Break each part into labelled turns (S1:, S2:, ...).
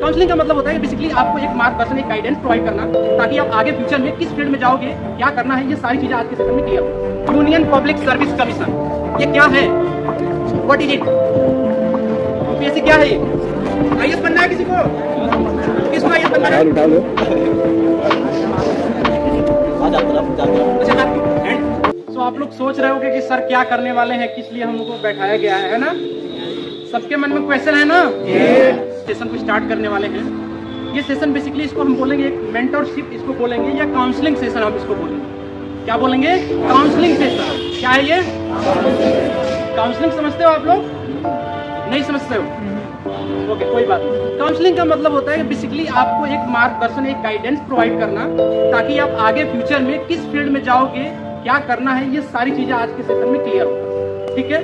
S1: Counselling का मतलब होता है कि बेसिकली आपको एक मार्गदर्शन, एक गाइडेंस प्रोवाइड करना, ताकि आप आगे फ्यूचर में किस फील्ड में जाओगे, क्या करना है, ये सारी चीजें आज के सेशन में क्लियर हो। यूनियन पब्लिक सर्विस कमीशन, ये क्या है, व्हाट इज इट, यूपीएससी क्या है, ये आईएएस बनना है किसी को, किसको आईएएस बनना है, तो आप लोग सोच रहे होगे कि सर क्या करने वाले हैं, किस लिए हम लोग को बैठाया गया है ना? सबके मन में क्वेश्चन है ना? सेशन को स्टार्ट करने वाले हैं। ये सेशन बेसिकली इसको हम बोलेंगे एक मेंटरशिप इसको बोलेंगे, या काउंसलिंग सेशन हम इसको बोलेंगे। क्या बोलेंगे? Counselling session. क्या है ये? काउंसलिंग समझते हो आप लोग? नहीं समझते हो? ओके, कोई बात नहीं। काउंसलिंग का मतलब होता है कि बेसिकली आपको एक मार्गदर्शन, एक गाइडेंस प्रोवाइड करना, ताकि आप आगे फ्यूचर में किस फील्ड में जाओगे, क्या करना है, ये सारी चीजें आज के सेशन में क्लियर होगा। ठीक है?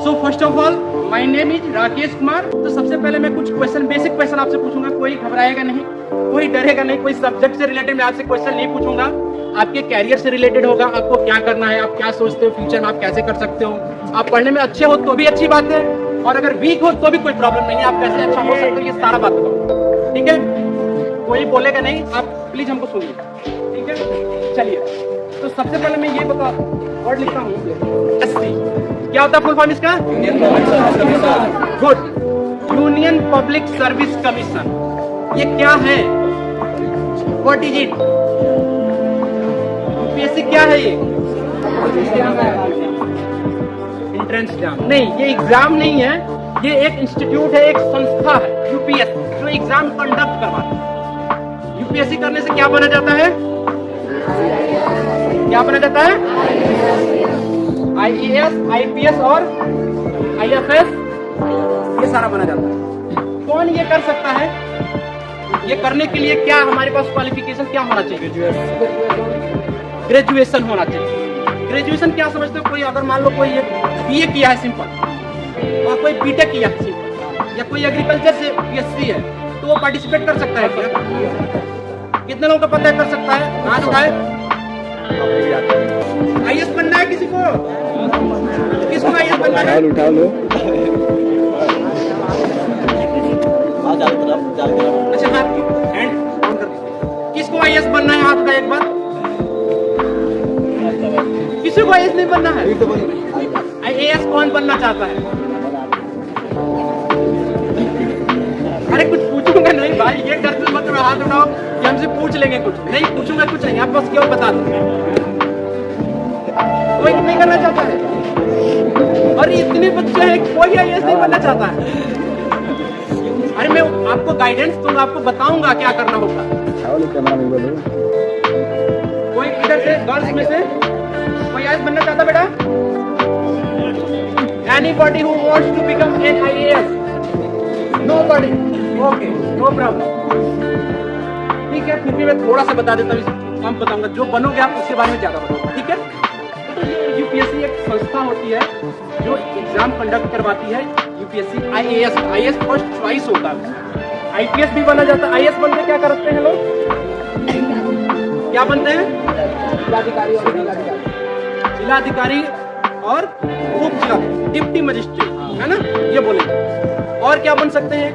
S1: So first of all my name is Rakesh Kumar. तो सबसे पहले मैं कुछ क्वेश्चन, बेसिक क्वेश्चन आपसे पूछूंगा। कोई घबराएगा नहीं, कोई डरेगा नहीं, कोई सब्जेक्ट से रिलेटेड मैं आपसे क्वेश्चन नहीं पूछूंगा। आपके कैरियर से रिलेटेड होगा, आपको क्या करना है, आप क्या सोचते हो फ्यूचर में, आप कैसे कर सकते हो। आप पढ़ने में अच्छे हो तो भी अच्छी बात है, और अगर वीक हो तो भी कोई प्रॉब्लम नहीं है, आप कैसे अच्छा हो सकते हो, ये सारा बात बताओ। ठीक है? कोई बोलेगा नहीं, आप प्लीज हमको सुनिए। ठीक है? चलिए, तो सबसे पहले मैं ये बता वर्ड लिखता हूँ, क्या होता है फुल फॉर्म इसका? Good. Union public service commission, ये क्या है, व्हाट इज इट, यूपीएससी क्या है? ये एंट्रेंस एग्जाम नहीं, ये एग्जाम नहीं है, ये एक इंस्टीट्यूट है, एक संस्था है यूपीएससी, जो एग्जाम कंडक्ट करवाता है। यूपीएससी करने से क्या बना जाता है? क्या बना जाता है? आईएएस, आईपीएस और आईएफएस, ये सारा बना जाता है। कौन ये कर सकता है? ये करने के लिए क्या हमारे पास क्वालिफिकेशन क्या होना चाहिए? ग्रेजुएशन होना चाहिए। ग्रेजुएशन क्या समझते हो? कोई अगर मान लो कोई बीए किया है सिंपल, और कोई बीटेक किया है सिंपल, या कोई एग्रीकल्चर से बीएससी है, तो वो पार्टिसिपेट कर सकता है क्या? कितने लोगों को पता है कर सकता है? हाथ उठाए। आईएएस बनना है किसी को? किसको आईएएस बनना है? उठा लो। अच्छा, हाथ हैंड ऑन कर दीजिए। किसको आईएएस बनना है? हाथ का एक बार। किसी को आईएएस नहीं बनना है? आईएएस कौन बनना चाहता है? अरे कुछ पूछूंगा नहीं भाई, ये करते मत हाथ उठाओ कि हमसे पूछ लेंगे कुछ। नहीं पूछूंगा कुछ नहीं, आप बस क्यों बता दो। कोई नहीं करना चाहता है? अरे इतने बच्चे हैं, कोई आईएएस नहीं बनना चाहता है? अरे मैं आपको गाइडेंस दूंगा, आपको बताऊंगा क्या करना होगा। कोई इधर से गर्ल्स में से कोई आईएएस बनना चाहता बेटा? Anybody who wants to become an IAS? Nobody? Okay, no problem. ठीक है, फिर भी मैं थोड़ा सा बता देता हूँ, कम बताऊंगा। जो बनोगे आप उसके बारे में ज्यादा बताऊंगा। ठीक है? तो ये यूपीएससी एक संस्था होती है जो एग्जाम कंडक्ट करवाती है। UPSC IAS, IAS first choice होता है। आईपीएस भी बना जाता है। आईएएस बनते क्या करते हैं लोग? क्या बनते हैं? जिलाधिकारी और जिलाधिकारी और उप जिला, डिप्टी मजिस्ट्रेट, है ना? ये बोलेंगे। और क्या बन सकते हैं?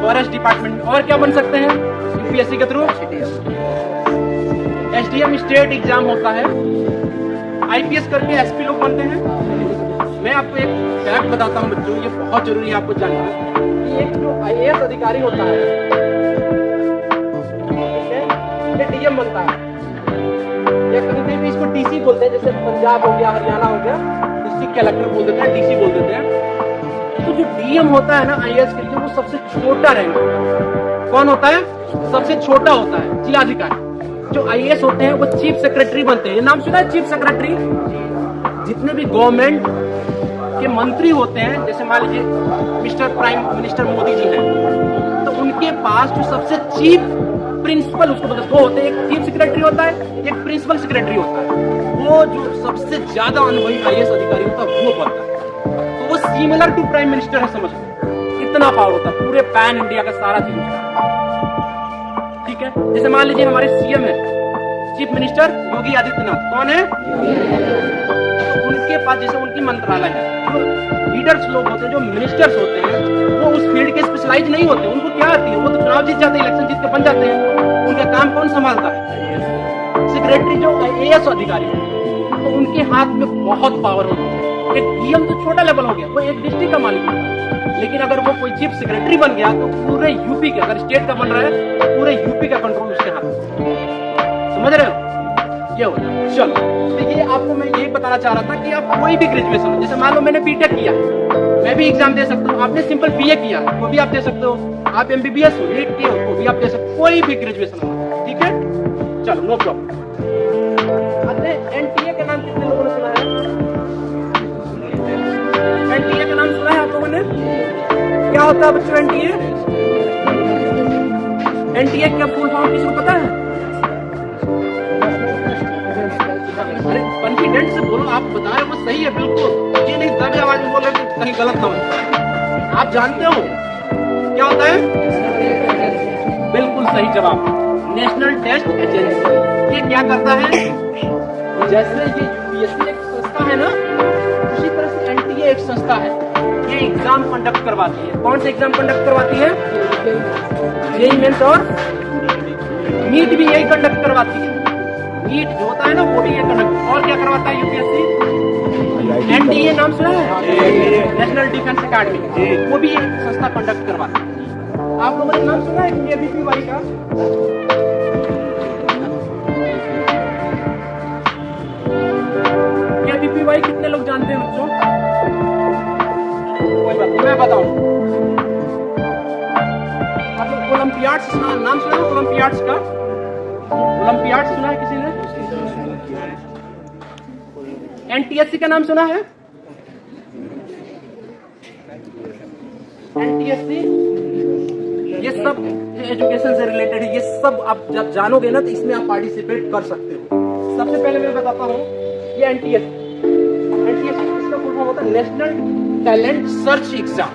S1: Forest department. और क्या बन सकते हैं यूपीएससी के थ्रू? एसडीएम स्टेट एग्जाम होता है। आईपीएस करके एसपी लोग बनते हैं। मैं आपको एक फैक्ट बताता हूं बच्चों, ये बहुत जरूरी है आपको जानना। एक जो आईएएस अधिकारी होता है, ये डीएम बनता है, या कहीं भी इसको डीसी बोलते हैं, जैसे पंजाब हो गया, हरियाणा हो गया, डिस्ट्रिक्ट कलेक्टर बोल देते हैं, डीसी बोल देते हैं। तो जो डीएम होता है ना आईएएस के लिए, वो सबसे छोटा रैंक होता है। कौन होता है? सबसे छोटा होता है जिलाधिकारी। जो आईएएस होते हैं वो चीफ सेक्रेटरी बनते हैं। ये नाम सुना है चीफ सेक्रेटरी? जितने भी गवर्नमेंट के मंत्री होते हैं, जैसे मान लीजिए mister prime minister Modi ji हैं, तो उनके पास जो सबसे चीफ प्रिंसिपल, उसको बोलते हैं, दो होते हैं, एक चीफ सेक्रेटरी होता है, एक प्रिंसिपल सेक्रेटरी होता है। वो जो सबसे ज्यादा अनुभवी आईएएस अधिकारी होता है वो बनता है। तो वो सिमिलर टू प्राइम मिनिस्टर है, समझ लो इतना पावर होता है, पूरे पैन इंडिया का सारा चीज। ठीक है? जैसे मान लीजिए हमारे सीएम है, चीफ मिनिस्टर योगी आदित्यनाथ। कौन है? तो उनके पास जैसे उनकी मंत्रालय है, जो लीडर्स लोग होते हैं, जो मिनिस्टर्स होते हैं, वो उस फील्ड के स्पेशलाइज नहीं होते। उनको क्या आती है, वो तो चुनाव जीत जाते हैं, इलेक्शन जीत के बन जाते हैं। उनका काम कौन संभालता है? सेक्रेटरी, जो AS अधिकारी होते हैं, तो उनके हाथ में बहुत पावर होती है। एक DM तो छोटा लेवल हो गया, वो एक डिस्ट्रिक्ट का मालिक होता है, लेकिन अगर वो कोई चीफ सेक्रेटरी बन गया तो पूरे यूपी के, अगर स्टेट का बन रहा है तो पूरे यूपी का कंट्रोल उसके हाथ में। समझ रहे हो? ये होता है। चलो, तो ये आपको मैं यही बताना चाह रहा था कि आप कोई भी ग्रेजुएशन हो, जैसे मान लो मैंने बीटेक किया, मैं भी एग्जाम दे सकता हूँ। आपने सिंपल BA किया, वो भी आप दे सकते हो। आप MBBS हो, नीट किए हो, वो भी आप दे सकते हो। कोई भी ग्रेजुएशन हो, ठीक है? चलो, नो प्रॉब्लम। NTA का नाम कितने लोगों ने सुना है? NTA का नाम सुना है आप लोगों ने? क्या होता है बच्चों NTA? NTA क्या फुल फॉर्म किसी को पता है? अरे कॉन्फिडेंट से बोलो, आप बताए वो सही है बिल्कुल, ये नहीं दबे आवाज में बोले कहीं गलत ना हो। आप जानते हो क्या होता है? बिल्कुल सही जवाब, नेशनल टेस्ट एजेंसी। ये क्या करता है? जैसे ये UPSC एक संस्था है ना, उसी तरह से NTA एक संस्था है। ये एग्जाम कंडक्ट करवाती है। कौन सा एग्जाम कंडक्ट करवाती है? जेईई मेंस और नीट भी यही कंडक्ट करवाती है। नीट जो होता है ना, वो भी ये कंडक्ट। और क्या करवाता है UPSC? NDA नाम सुना है? नेशनल डिफेंस अकेडमी, वो भी ये संस्था कंडक्ट करवाती है। आप लोगों ने नाम सुना है KVPY का? KVPY कितने लोग जानते हैं बच्चों? कोई बात नहीं, मैं बताऊं। आप लोग ओलंपियाड्स नाम सुना है? ओलंपियाड्स का ओलंपियाड्स सुना है किसी ने? NTSC का नाम सुना है? NTSC ये सब एजुकेशन से रिलेटेड है। ये सब आप जब जानोगे ना तो इसमें आप पार्टिसिपेट कर सकते हो। सबसे पहले मैं बताता हूँ, ये NTSC इसका फुल फॉर्म होता है नेशनल टैलेंट सर्च एग्जाम।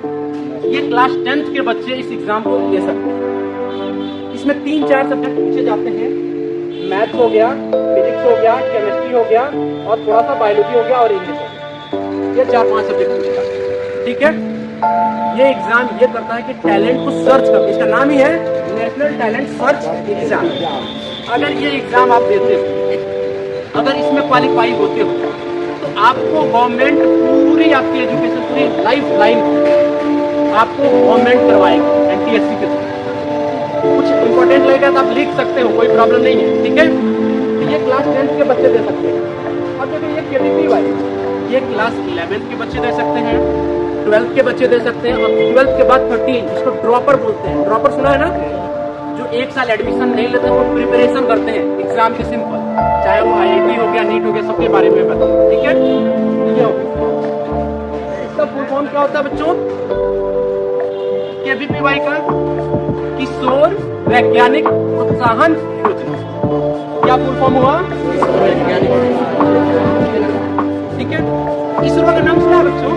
S1: ये क्लास 10th के बच्चे इस एग्जाम को दे सकते हैं। इसमें 3-4 सब्जेक्ट पूछे जाते हैं। मैथ हो गया, फिजिक्स हो गया, केमिस्ट्री हो गया और थोड़ा सा बायोलॉजी हो गया और इंग्लिश हो गया। ये 4-5 सब्जेक्ट पूछे जाते हैं, ठीक है? ये एग्जाम ये करता है कि टैलेंट को सर्च कर, इसका नाम ही है नेशनल टैलेंट सर्च एग्जाम। अगर ये एग्जाम आप देते हो, अगर इसमें क्वालिफाई होते हो, तो आपको गवर्नमेंट पूरी आपकी एजुकेशन, पूरी लाइफ लाइन आपको गवर्नमेंट करवाएगी NTSC के थ्रू। कुछ इंपॉर्टेंट लगेगा तो आप लिख सकते हो, कोई प्रॉब्लम नहीं है, ठीक है? तो ये क्लास 10th के बच्चे दे सकते हैं। अब देखिए ये KVPY, ये क्लास 11th के बच्चे दे सकते हैं, 12th के बच्चे दे सकते हैं, और 12th के बाद 13, जिसको ड्रॉपर बोलते हैं। ड्रॉपर सुना है ना? जो 1 साल एडमिशन नहीं लेते, वो प्रिपरेशन करते हैं एग्जाम के सिंपल, चाहे वो IIT हो गया, नीट हो गया, सबके बारे में बताओ, ठीक है? ये हो गया। इसका फुल फॉर्म क्या होता है बच्चों? KVPY का किशोर वैज्ञानिक प्रोत्साहन योजना। क्या फुल फॉर्म हुआ? ठीक है? इसरो का नाम सुना है बच्चों?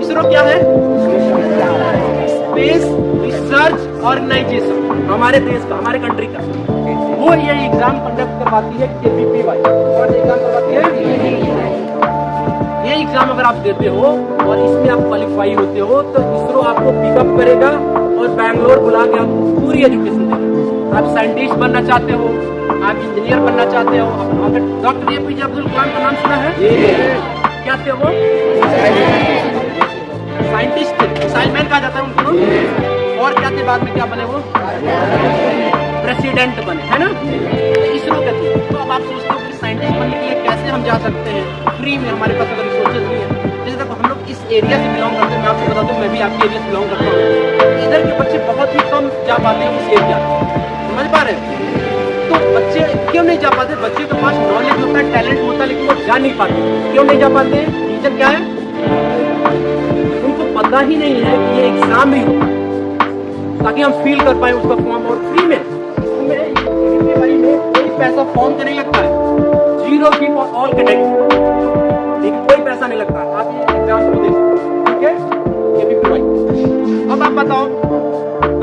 S1: इसरो क्या है? स्पेस रिसर्च ऑर्गेनाइजेशन, हमारे देश का, हमारे कंट्री का। वो ये एग्जाम कंडक्ट करवाती है KVPY। और एग्जाम करवाती है ये एग्जाम। अगर आप देते हो और इसमें आप क्वालिफाई होते हो तो इसरो आपको पिकअप करेगा और बैंगलोर बुला के आपको पूरी एजुकेशन देगा। आप साइंटिस्ट बनना चाहते हो, आप इंजीनियर बनना चाहते हो, अगर डॉक्टर APJ अब्दुल कलाम का नाम सुना है? क्या थे वो? साइंटिस्ट थे, मिसाइल मैन कहा जाता है उनको। और क्या थे बाद में, क्या बने वो? प्रेसिडेंट बने, है ना? इसरो के थे। तो अब आप सोचते हो कि साइंटिस्ट बनने के लिए कैसे हम जा सकते हैं फ्री में? हमारे पास अगर रिसोर्सेज नहीं है। जैसे देखो, हम लोग इस एरिया से बिलोंग करते हैं। मैं आपको बता दूं, मैं भी आपके एरिया से बिलोंग करता हूँ। इधर के बच्चे बहुत ही कम जा पाते हैं उस एरिया, समझ पा रहे हैं? तो बच्चे क्यों नहीं जा पाते? बच्चे के पास नॉलेज होता है, टैलेंट होता है, लेकिन वो जा नहीं पाते। क्यों नहीं जा पाते? रीजन क्या है? उनको पता ही नहीं है कि ये एग्जाम भी होगा, ताकि हम फील कर पाए उसका फॉर्म। और फ्री में कोई पैसा फॉर्म से नहीं लगता है, 0 फी फॉर ऑल कैटेगरी, लेकिन कोई पैसा नहीं लगता। आप ये एग्जाम को दे सकते, ठीक है? KVPY। अब आप बताओ,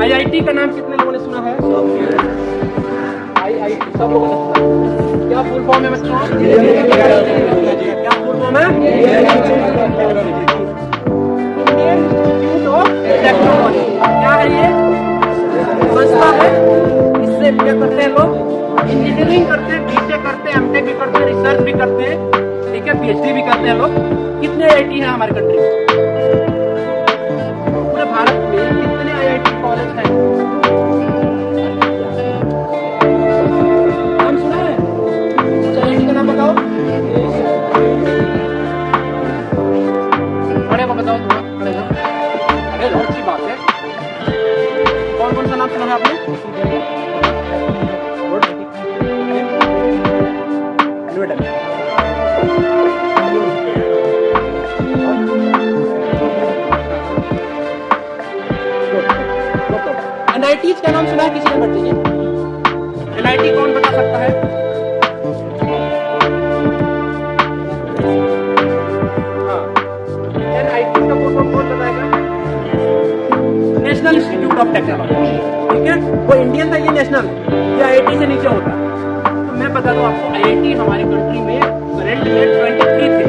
S1: IIT का नाम कितने लोगों ने सुना है? IIT सब लोगों ने सुना। क्या फुल फॉर्म है बच्चों? क्या फुल फॉर्म है इंडियन इंस्टीट्यूट ऑफ टेक्नोलॉजी। क्या है ये संस्था है, इससे क्या करते हैं लोग, इंजीनियरिंग करते हैं, बीटेक करते हैं, एमटेक भी करते हैं, रिसर्च भी करते हैं, ठीक है, पीएचडी भी करते हैं लोग। कितने आईआईटी है हमारे कंट्री में, पूरे भारत में कितने आईआईटी कॉलेज हैं? नाम सुना है? कुछ आईआईटी का नाम बताओ, खड़े को बताओ, थोड़ा खड़े जाओ। अरे बहुत अच्छी बात है। कौन कौन सा नाम सुना है आपने? एनआईटी का नाम सुना है किसी ने? बता दीजिए एनआईटी कौन बता सकता है? हाँ, एनआईटी का फुल फॉर्म कौन बताएगा? नेशनल इंस्टीट्यूट ऑफ टेक्नोलॉजी, ठीक है, वो इंडियन था, ये नेशनल, ये आईआईटी से नीचे होता। तो मैं बता दूं आपको, आईआईटी हमारी कंट्री में करंट में 23 थे,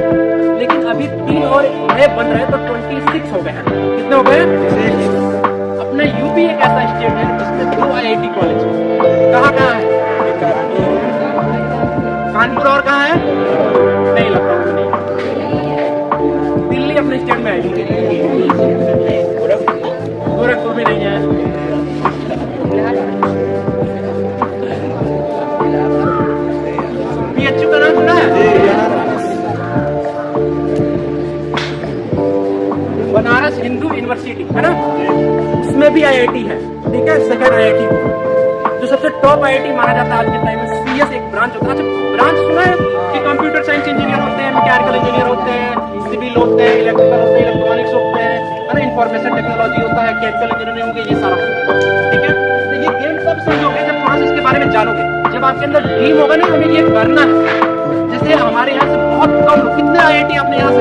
S1: लेकिन अभी 3 और नए बन रहे हैं, तो 26 हो गए हैं। कितने हो गए? अपना यूपी एक ऐसा स्टेट है जिसमें 2 आईआईटी कॉलेज है। कहाँ कहाँ है? कानपुर और कहाँ है? नहीं लगता मुझे, नहीं। दिल्ली अपने स्टेट में आईआईटी, गोरखपुर में नहीं है। बीएचयू का नाम सुना है? बनारस हिंदू यूनिवर्सिटी है ना, उसमें भी आईआईटी है, ठीक है, सेकंड आईआईटी जो सबसे टॉप आईआईटी माना जाता है आज के टाइम में। सीएस एक ब्रांच होता है। अच्छा, ब्रांच सुना है कि कंप्यूटर साइंस इंजीनियर होते हैं, मैकेनिकल इंजीनियर होते हैं, सिविल होते हैं, इलेक्ट्रिकल होते हैं, इलेक्ट्रॉनिक्स होते हैं, है ना, इंफॉर्मेशन टेक्नोलॉजी होता है, केमिकल इंजीनियरिंग होंगे, ये सारा होता है, ठीक है। तो ये गेम तब समझोगे जब थोड़ा सा इसके बारे में जानोगे, जब आपके अंदर ड्रीम होगा ना हमें ये करना है। जैसे हमारे यहाँ से बहुत कम लोग, कितने आईआईटी अपने यहाँ से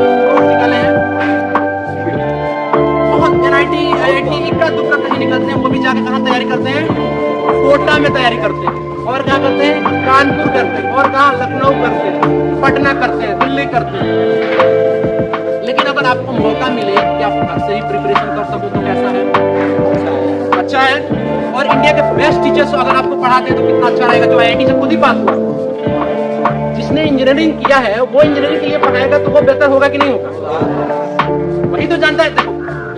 S1: निकाले हैं? एनआईटी आईआईटी इक्का दुक्का कहीं निकलते हैं, वो भी जाके कहाँ तैयारी करते हैं? कोटा में तैयारी करते हैं। और क्या करते हैं? कानपुर करते हैं। और कहाँ? लखनऊ करते हैं, पटना करते हैं, दिल्ली करते हैं। लेकिन अगर आपको मौका मिले कि आप घर से ही प्रिपरेशन कर सको तो कैसा है? अच्छा है। और इंडिया के बेस्ट टीचर्स अगर आपको पढ़ाते हैं तो कितना अच्छा रहेगा, जो आईआईटी से खुद ही पास हुआ। जिसने इंजीनियरिंग किया है वो इंजीनियरिंग के लिए पढ़ाएगा तो वो बेहतर होगा कि नहीं होगा? वही तो जानता है। देखो,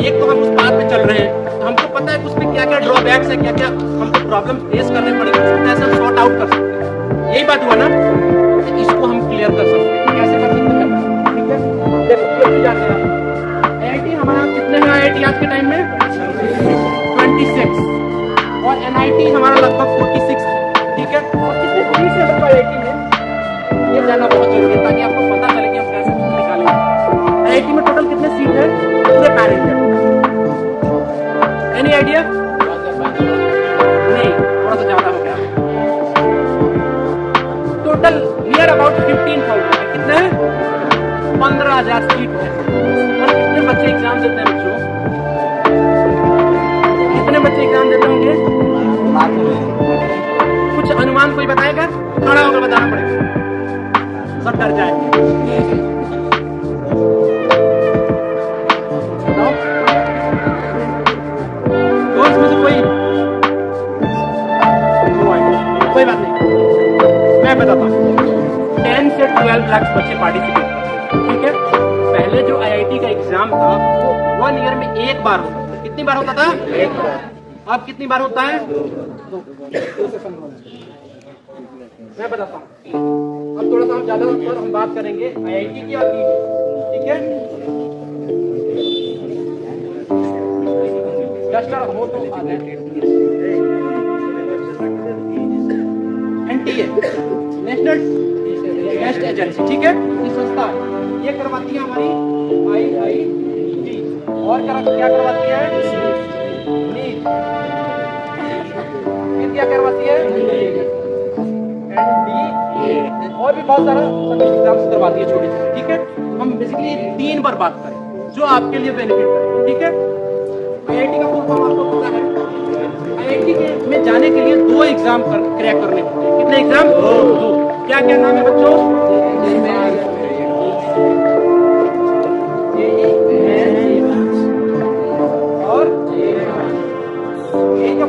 S1: एक तो हम उस बात पे चल रहे हैं, तो हमको पता है कि उसमें क्या क्या ड्रॉबैक्स है, क्या क्या हमको प्रॉब्लम फेस करने पड़ेंगे, उसको कैसे हम सॉर्ट आउट कर सकते हैं। यही बात हुआ ना, तो इसको हम क्लियर कर सकते हैं। कैसे कर सकते हैं? ठीक है, देखो ये भी जानते हैं। आईआईटी हमारा कितने हैं आईआईटी आज के टाइम में? 26। और एनआईटी हमारा लगभग 46 है, ठीक है। और कितने सीट है आईआईटी में, ये जानना बहुत जरूरी है ताकि आपको पता चले कि हम कैसे निकालेंगे। आईआईटी में टोटल कितने सीट है पूरे पैरेंट में? Any idea? नहीं, थोड़ा सा ज्यादा हो गया। टोटल नियर अबाउट 15,000 है। कितने? 15,000 सीट है। और कितने बच्चे एग्जाम देते हैं बच्चों? कितने बच्चे एग्जाम देते होंगे? कुछ अनुमान कोई बताएगा? खड़ा होकर बताना पड़ेगा, सब डर जाएंगे। कोई बात नहीं, मैं बताता हूँ। 10 से 12 लाख बच्चे पार्टिसिपेट करते हैं, ठीक है। पहले जो आईआईटी का एग्जाम था वो 1 ईयर में एक बार होता था। कितनी बार होता था? एक बार। अब कितनी बार होता है? 2। मैं बताता हूँ। अब थोड़ा सा हम ज्यादा हम बात करेंगे आईआईटी की और ठीक है। हो तो एनटीए नेशनल टेस्ट एजेंसी, ठीक है, ये संस्था ये करवाती है हमारी आईआईटी। और क्या करवाती है? नीट। क्या करवाती है? एनडीए। और भी बहुत सारा एग्जाम्स करवाती है छोटी छोटी, ठीक है। हम बेसिकली 3 पर बात करें जो आपके लिए बेनिफिट करे, ठीक है। आईआईटी का फुल फॉर्म आपको पता है। आईआईटी में जाने के लिए 2 एग्जाम क्रैक करने होते हैं। कितने एग्जाम? 2। क्या क्या नाम है बच्चों?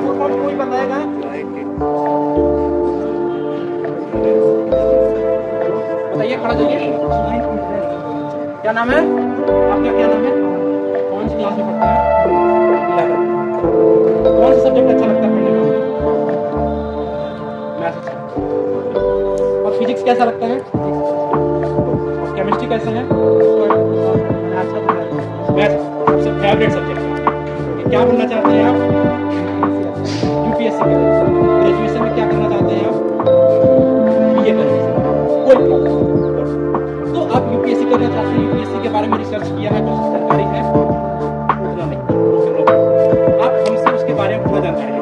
S1: फुल फॉर्म कोई बताएगा? बताइए, खड़ा जाइए। क्या नाम है आपका? क्या नाम है? कौन सी क्लास में पढ़ते हैं? 11। कौन सा सब्जेक्ट अच्छा लगता है पढ़ने में? मैथ्स अच्छा। और फिजिक्स कैसा लगता है? और केमिस्ट्री कैसा है? मैथ्स सबसे फेवरेट सब्जेक्ट है। क्या बनना चाहते हैं आप? यूपीएससी के लिए। ग्रेजुएशन में क्या करना चाहते हैं आप? बीए करेंगे, कोई प्रॉब्लम। तो आप यूपीएससी करना चाहते हैं, यूपीएससी के बारे में रिसर्च किया है, कुछ जानकारी है? उतना नहीं। आप हमसे उसके बारे में पूरा जानकारी है,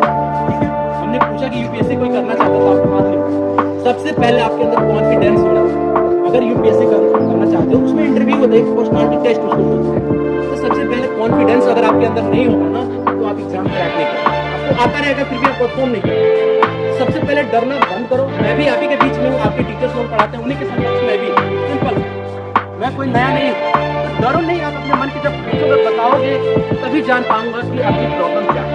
S1: ठीक है? हमने पूछा कि यूपीएससी कोई करना चाहता था, आपको हाथ नहीं। सबसे पहले आपके अंदर कॉन्फिडेंस होना चाहिए। अगर यूपीएससी करना चाहते हो, उसमें इंटरव्यू होता है, पर्सनालिटी टेस्ट उसको बोलते हैं। तो सबसे पहले कॉन्फिडेंस अगर आपके अंदर नहीं होगा ना, तो आप एग्जाम क्रैक नहीं करोगे। आपको आता रहेगा फिर भी आप परफॉर्म नहीं करोगे। सबसे पहले डरना बंद करो। मैं भी आप ही के बीच में हूँ, आपके टीचर्स लोग पढ़ाते हैं, उन्हीं के साथ मैं भी। सिंपल, मैं कोई नया नहीं हूँ। डरो नहीं, आप अपने मन की जब पूछोगे, बताओगे, तभी जान पाऊंगा कि आपकी प्रॉब्लम क्या है।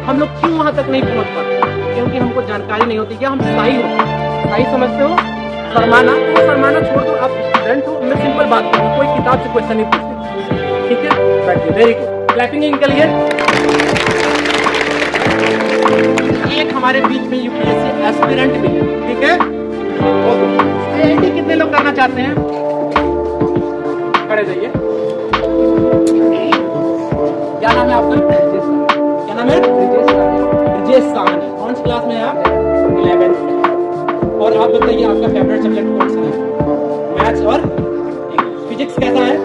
S1: हम लोग क्यों वहां तक नहीं पहुंच पाते? क्योंकि हमको जानकारी नहीं होती। क्या हम सही होते? सही समझते हो? शर्माना, तो शर्माना छोड़ दो। आप स्टूडेंट हो, मैं सिंपल बात करूँ, कोई किताब से क्वेश्चन नहीं पूछते, ठीक है? बैठिए, वेरी गुड। क्लैपिंग इनके लिए। एक हमारे बीच में यूपीएससी एस्पिरेंट भी, ठीक है? आईआईटी कितने लोग करना चाहते हैं? खड़े जाइए। क्या नाम है आपका? क्या नाम है? ब्रिजेश साहनी। कौन सी क्लास में है आप? 11th। और आप बताइए, आपका फेवरेट सब्जेक्ट कौन सा है? मैथ्स और इंग्लिश। फिजिक्स कैसा है?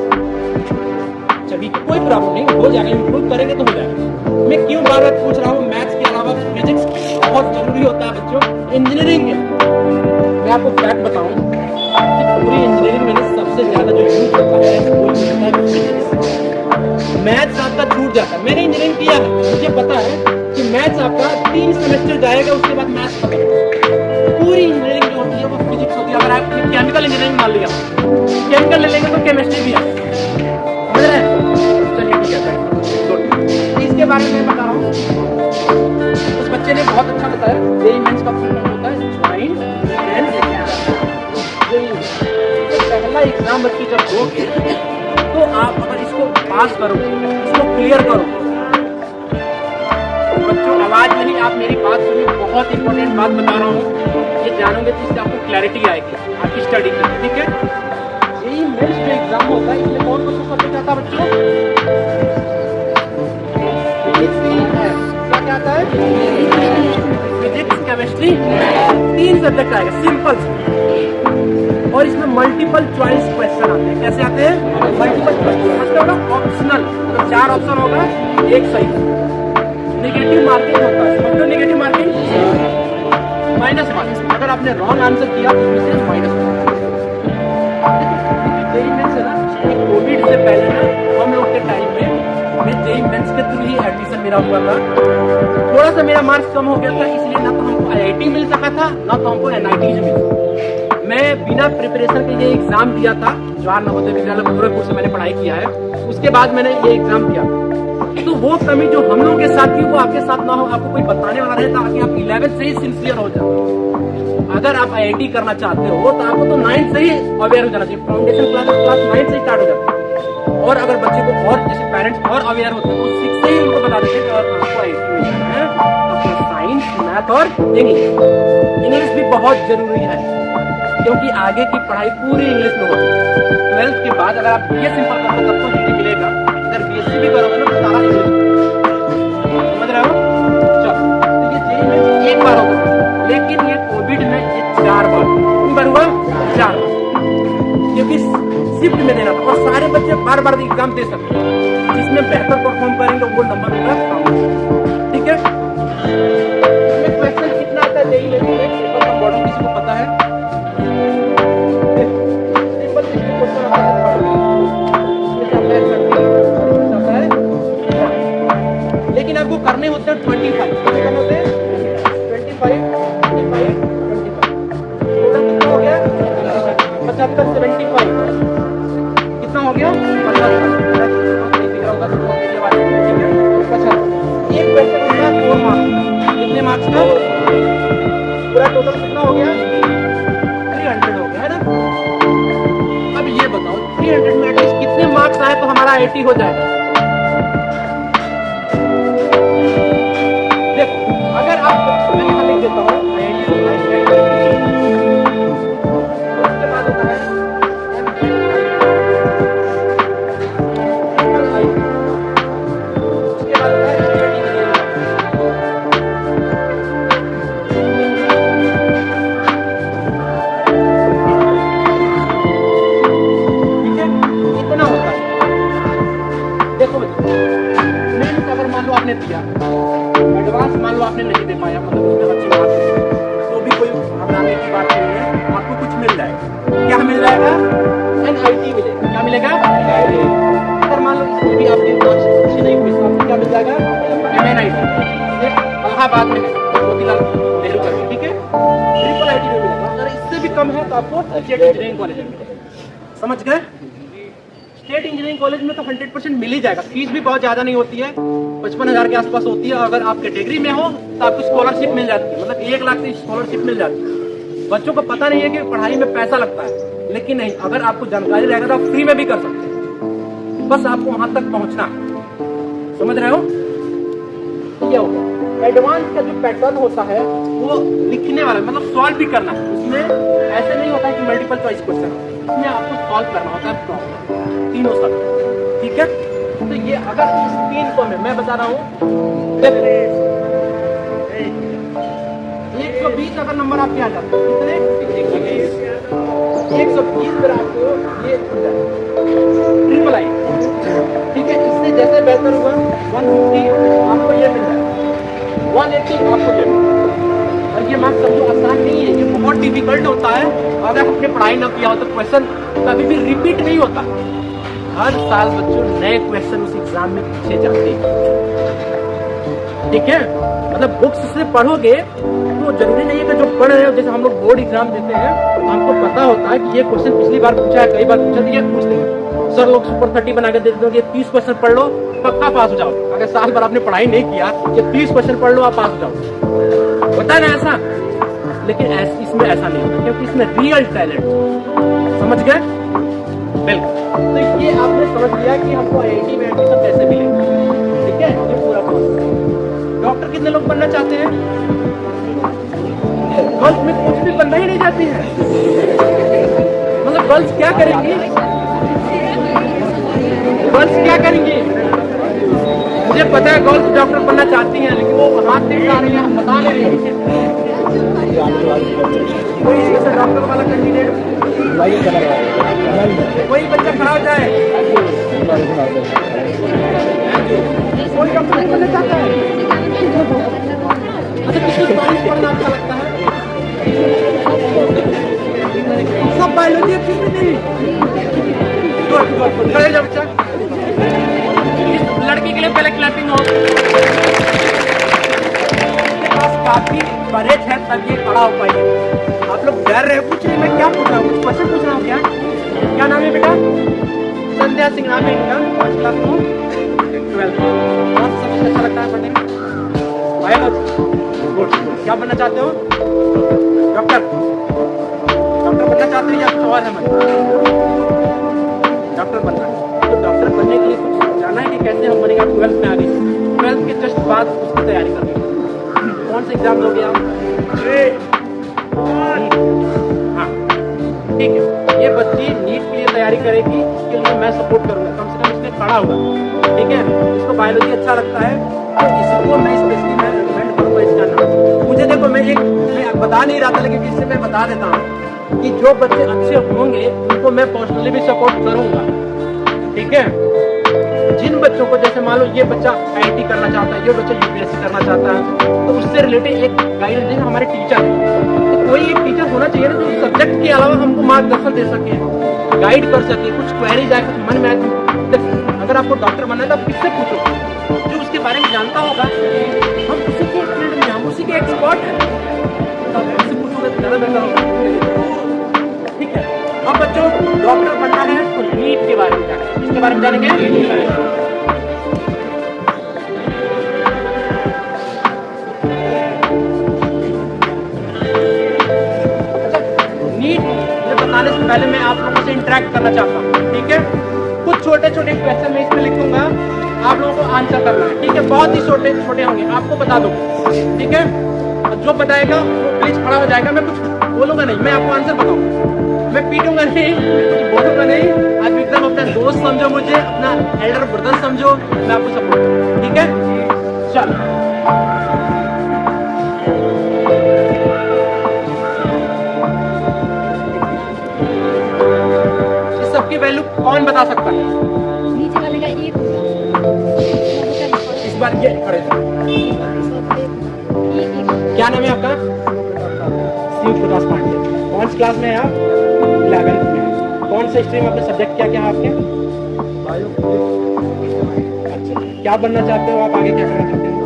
S1: सभी कोई प्रॉब्लम नहीं, हो जाएगा, इम्प्रूव करेंगे तो हो जाएगा। मैं क्यों बार बार पूछ रहा हूँ? मैथ्स के अलावा फिजिक्स बहुत जरूरी होता है बच्चों, इंजीनियरिंग में। मैं आपको फैक्ट बताऊं कि पूरी इंजीनियरिंग में सबसे ज्यादा जो यूज होता है वो होता है फिजिक्स। मैथ्स आपका छूट जाता है। मैंने इंजीनियरिंग किया है, मुझे पता है कि मैथ्स आपका 3 सेमेस्टर जाएगा, उसके बाद मैथ्स खत्म। पूरी इंजीनियरिंग जो होती है वो फिजिक्स होती है। अगर आपने केमिकल इंजीनियरिंग मान लिया, केमिकल ले लेंगे तो केमिस्ट्री भी है, समझ रहे हैं? चलिए ठीक है, गुड। इसके बारे में मैं बता रहा हूँ। उस बच्चे ने बहुत अच्छा बताया। जेईई मेंस का फुल फॉर्म होता है ज्वाइंट एंट्रेंस एग्जाम। पहला एग्जाम बच्चे जब दोगे, तो आप अगर इसको पास करोगे, इसको क्लियर करोगे, बच्चों आवाज नहीं, आप मेरी बात सुनिए, बहुत इंपॉर्टेंट बात बता रहा हूँ। ये जानोगे तो इससे आपको क्लैरिटी आएगी आपकी स्टडी की, ठीक है? जेईई मेंस जो एग्जाम होता है, इसमें कौन कौन सा सब्जेक्ट आता है बच्चों? क्या क्या आता है? फिजिक्स, केमिस्ट्री, 3 सब्जेक्ट आएगा, सिंपल। और इसमें मल्टीपल चॉइस क्वेश्चन आते हैं। कैसे आते हैं? मल्टीपल चॉइस, मतलब ऑप्शनल। तो 4 ऑप्शन होगा, एक सही। नेगेटिव मार्किंग होता है, मतलब नेगेटिव मार्किंग माइनस मार्क्स। अगर आपने रॉन्ग आंसर किया तो इसमें माइनस मार्क्स। जेईई मेंस है ना, कोविड से पहले ना हम लोग के टाइम में मैं जेईई मेंस के थ्रू ही एडमिशन मेरा हुआ था। थोड़ा सा मेरा मार्क्स कम हो गया था, इसलिए ना तो हमको आईआईटी मिल सका था, ना तो हमको एनआईटी से मिल। मैं बिना प्रिपरेशन के ये एग्जाम दिया था। जवाहर नवोदय विद्यालय गोरखपुर से मैंने पढ़ाई किया है, उसके बाद मैंने ये एग्जाम दिया। तो वो कमी जो हम लोग के साथ थी वो आपके साथ ना हो, आपको कोई बताने वाला रहे, ताकि आप 11th से ही सिंसियर हो जाओ। अगर आप आईआईटी करना चाहते हो तो आपको तो 9th से ही अवेयर हो जाना चाहिए। फाउंडेशन क्लास 9th से स्टार्ट हो जाता है। और अगर बच्चे को और जैसे पेरेंट्स और अवेयर होते हैं तो 6 से ही उनको बता देते हैं कि आपको आईआईटी में जाना है, तो साइंस, मैथ और इंग्लिश भी बहुत जरूरी है, क्योंकि आगे की पढ़ाई पूरी इंग्लिश में होती है। 12th के बाद अगर आप ये सिंपल करोगे तब तो हिंदी मिलेगा, अगर बीएससी भी करोगे ना तो सारा इंग्लिश। समझ रहे हो? चलो, तो ये जेईई मेंस एक बार होगा, लेकिन ये कोविड में ये 4 बार। कितनी बार हुआ? 4 बार, क्योंकि शिफ्ट में देना था और सारे बच्चे बार बार एग्जाम दे सकते हैं। जिसमें बेहतर परफॉर्म करेंगे वो नंबर होगा, ठीक है? क्वेश्चन कितना आता है जेईई मेंस में? पेपर का मॉडल किसी को पता है? लेकिन आपको करने होते हैं 25। कितने करने होते हैं? 25, 25, 25। टोटल कितना हो गया? 75, 75। कितना हो गया? 75। एक क्वेश्चन होता है 4 मार्क्स। इसका पूरा टोटल कितना हो गया? 300 हो गया है ना। अब ये बताओ 300 में एटलीस्ट कितने मार्क्स आए तो हमारा IIT हो जाएगा? देखो अगर आप, मैं यहाँ लिख देता हूँ IIT होता है, उसके बाद होता है उसके बाद होता है स्टेट इंजीनियरिंग। ठीक है, इतना होता है। देखो बच्चों, मेन अगर मान लो आपने दिया, एडवांस मान लो आपने नहीं दे पाया, मतलब उसमें अच्छी बात है, तो भी कोई घबराने की बात नहीं है, आपको कुछ मिल जाएगा। क्या मिल जाएगा? NIT मिलेगा। क्या मिलेगा? अगर मान लो इसमें भी आपके मार्क्स अच्छे नहीं हुए तो आपको क्या मिल जाएगा? MNIT। ये इलाहाबाद में है, मोतीलाल नेहरू करके, ठीक है, ट्रिपल IIT में मिलेगा। अगर इससे भी कम है तो आपको स्टेट इंजीनियरिंग कॉलेज में मिलेगा। समझ गए? स्टेट इंजीनियरिंग कॉलेज में तो 100% मिल ही जाएगा। फीस भी बहुत ज्यादा नहीं होती है, 55,000 के आसपास होती है। अगर आप कैटेगरी में हो तो आपको स्कॉलरशिप मिल जाती है, मतलब 1 लाख की स्कॉलरशिप मिल जाती है। बच्चों को पता नहीं है कि पढ़ाई में पैसा लगता है, लेकिन नहीं, अगर आपको जानकारी रहेगा तो आप फ्री में भी कर सकते हैं, बस आपको वहां तक पहुंचना है। समझ रहे हो? क्या हो गया? एडवांस का जो पैटर्न होता है वो लिखने वाला, मतलब सॉल्व भी करना है। उसमें ऐसे नहीं होता है कि मल्टीपल चॉइस क्वेश्चन, इसमें आपको सॉल्व करना होता है प्रॉब्लम, तीनों सब। ठीक है, तो ये अगर इस 3 को मैं बता रहा हूँ 120 अगर नंबर आपके आ जाते हैं, कितने? 120 पर आपको ये ट्रिपल आई, ठीक है। इससे जैसे बेहतर हुआ 150 आपको ये मिल जाएगा, 180 आपको ये मिल जाएगा। और ये मार्क्स समझो आसान नहीं है, ये बहुत डिफिकल्ट होता है। अगर आपने पढ़ाई ना किया हो तो क्वेश्चन कभी भी रिपीट नहीं होता। हर साल बच्चों नए क्वेश्चन उस एग्जाम में पूछे जाते हैं। ठीक है, मतलब बुक्स से पढ़ोगे तो जरूरी नहीं है कि जो पढ़ रहे हो, जैसे हम लोग बोर्ड एग्जाम देते हैं तो हमको पता होता है कि ये क्वेश्चन पिछली बार पूछा है, कई बार पूछा, तो ये पूछ देंगे। सर लोग सुपर 30 बना के दे देते हो कि 30 क्वेश्चन पढ़ लो पक्का पास हो जाओ। अगर साल भर आपने पढ़ाई नहीं किया, ये 30 क्वेश्चन पढ़ लो आप पास हो जाओ, होता है ना ऐसा? लेकिन इसमें ऐसा नहीं होता, क्योंकि इसमें रियल टैलेंट। समझ गए? बिल्कुल। तो ये आपने समझ लिया कि हमको IIT में एडमिशन कैसे मिलेगा। ठीक है, ये पूरा प्रोसेस। डॉक्टर कितने लोग बनना चाहते हैं? गर्ल्स में कुछ भी बनना ही नहीं चाहती है, मतलब गर्ल्स क्या करेंगी? गर्ल्स क्या करेंगी? मुझे पता है गर्ल्स डॉक्टर बनना चाहती हैं, लेकिन वो हाथ नहीं उठा रही है, बता नहीं रही है। कोई ऐसा डॉक्टर वाला कैंडिडेट, कोई बच्चा खड़ा हो जाए, कोई डॉक्टर नहीं बनना चाहता है। अच्छा, किसको साइंस पढ़ना अच्छा लगता है? सब बायोलॉजी अच्छी नहीं। खड़े जाओ बच्चा, इस लड़की के लिए पहले क्लैपिंग हो। काफी परहेज है तब ये खड़ा हो पाइए। आप लोग डर रहे हो? कुछ नहीं, मैं क्या पूछ रहा हूँ, कुछ क्वेश्चन पूछ रहा हूँ। क्या नाम है बेटा? संध्या सिंह नाम है इनका, 5 क्लास में 12th। कौन सा सब्जेक्ट अच्छा लगता है पढ़ने में? बायोलॉजी। गुड। क्या बनना चाहते हो? डॉक्टर। डॉक्टर बनना चाहते हो या कुछ और है मन? डॉक्टर बनना है। तो डॉक्टर बनने के लिए कुछ जाना है कि कैसे हम बनेंगे? 12th में आ गए, 12th के जस्ट बाद उसकी तैयारी करनी है। कौन से एग्जाम दोगे आप? हाँ, ठीक है। ये बच्ची नीट के लिए तैयारी करेगी, इसके लिए मैं सपोर्ट करूंगा, कम से कम इसने खड़ा होगा। ठीक है, इसको बायोलॉजी अच्छा लगता है तो इसको मैं स्पेशली मैं रिकमेंड करूंगा इसका नाम। मुझे देखो, मैं बता नहीं रहा था, लेकिन इससे मैं बता देता हूँ कि जो बच्चे अच्छे होंगे उनको मैं पर्सनली भी सपोर्ट करूंगा। ठीक है, जिन बच्चों को, जैसे मान लो ये बच्चा IIT करना चाहता है, ये बच्चा UPSC करना चाहता है, तो उससे रिलेटेड एक गाइडेंस देंगे हमारे टीचर। तो कोई एक टीचर होना चाहिए ना जो सब्जेक्ट के अलावा हमको मार्गदर्शन दे सके, गाइड कर सके, कुछ क्वेरी जाए, कुछ मन में आए। अगर आपको डॉक्टर बनना है तो आप किससे पूछो? जो उसके बारे में जानता होगा। हम उसी के फील्ड में, हम उसी के एक्सपर्ट हैं, तो आप उससे पूछोगे तो ज़्यादा बेहतर होगा। ठीक है, अब बच्चों डॉक्टर बनना है तो नीट के बारे में जाना है। इसके बारे में जानेंगे? पहले मैं आप लोगों से इंटरेक्ट करना चाहता हूँ, ठीक है। कुछ छोटे छोटे क्वेश्चन मैं इसमें लिखूंगा, आप लोगों को आंसर करना है, ठीक है। बहुत ही छोटे छोटे होंगे, आपको बता दो, ठीक है। जो बताएगा वो प्लीज खड़ा हो जाएगा, मैं कुछ बोलूंगा नहीं, मैं आपको आंसर बताऊंगा, मैं पीटूंगा नहीं, कुछ बोलूंगा नहीं। आप एकदम अपना दोस्त समझो, मुझे अपना एल्डर ब्रदर समझो, मैं आपको सपोर्ट करूंगा, ठीक है। चलो इस सबकी वैल्यू कौन बता सकता है?
S2: नीचे वाले का 1 होगा।
S1: इस बार ये खड़े थे। क्या नाम है आपका? शिव प्रकाश पांडे। कौन सी क्लास में है आप? 11th में। कौन सा स्ट्रीम आपके सब्जेक्ट क्या क्या है आपके? अच्छा, क्या बनना चाहते हो आप? आगे क्या करना चाहते हो?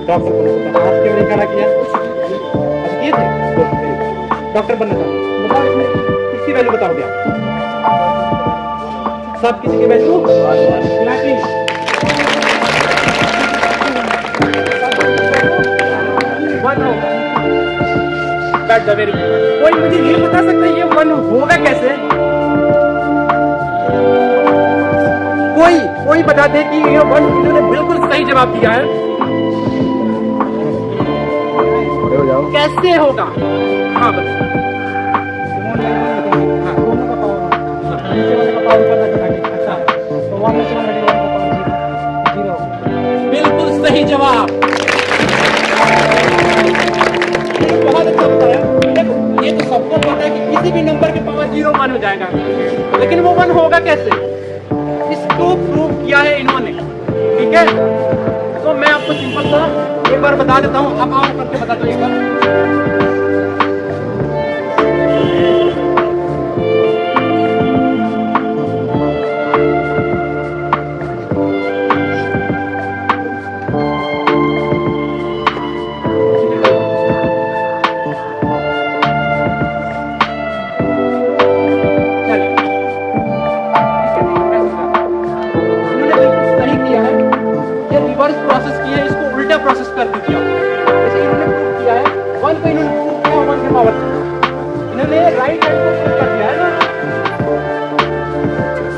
S1: डॉक्टर बनना चाहते हो? हाथ क्यों नहीं खड़ा किया? अच्छा किए थे? डॉक्टर बनना चाहते हो? बताओ इसमें किसकी वैल्यू बताओगे आप? सब किसी की वैल्यू? क्लैपिंग। वन होगा। बैठ जा, वेरी गुड। कोई मुझे ये बता सकता है ये वन होगा कैसे? कोई बता दे कि ये वन, इन्होंने बिल्कुल सही जवाब दिया है। कैसे होगा? हाँ बताओ। बिल्कुल सही जवाब, बहुत अच्छा बताया। देखो ये तो सबको पता है कि किसी भी नंबर के पावर 0 वन हो जाएगा, लेकिन वो वन होगा कैसे? इसको प्रूव किया है इन्होंने, ठीक है। तो मैं आपको सिंपल सा एक बार बता देता हूँ, अब आप करके बता दो एक बार। प्रोसेस कर दिया, जैसे इन्होंने प्रूव किया है वन को, इन्होंने प्रूव किया वन के पावर, इन्होंने राइट हैंड को प्रूव कर दिया है ना,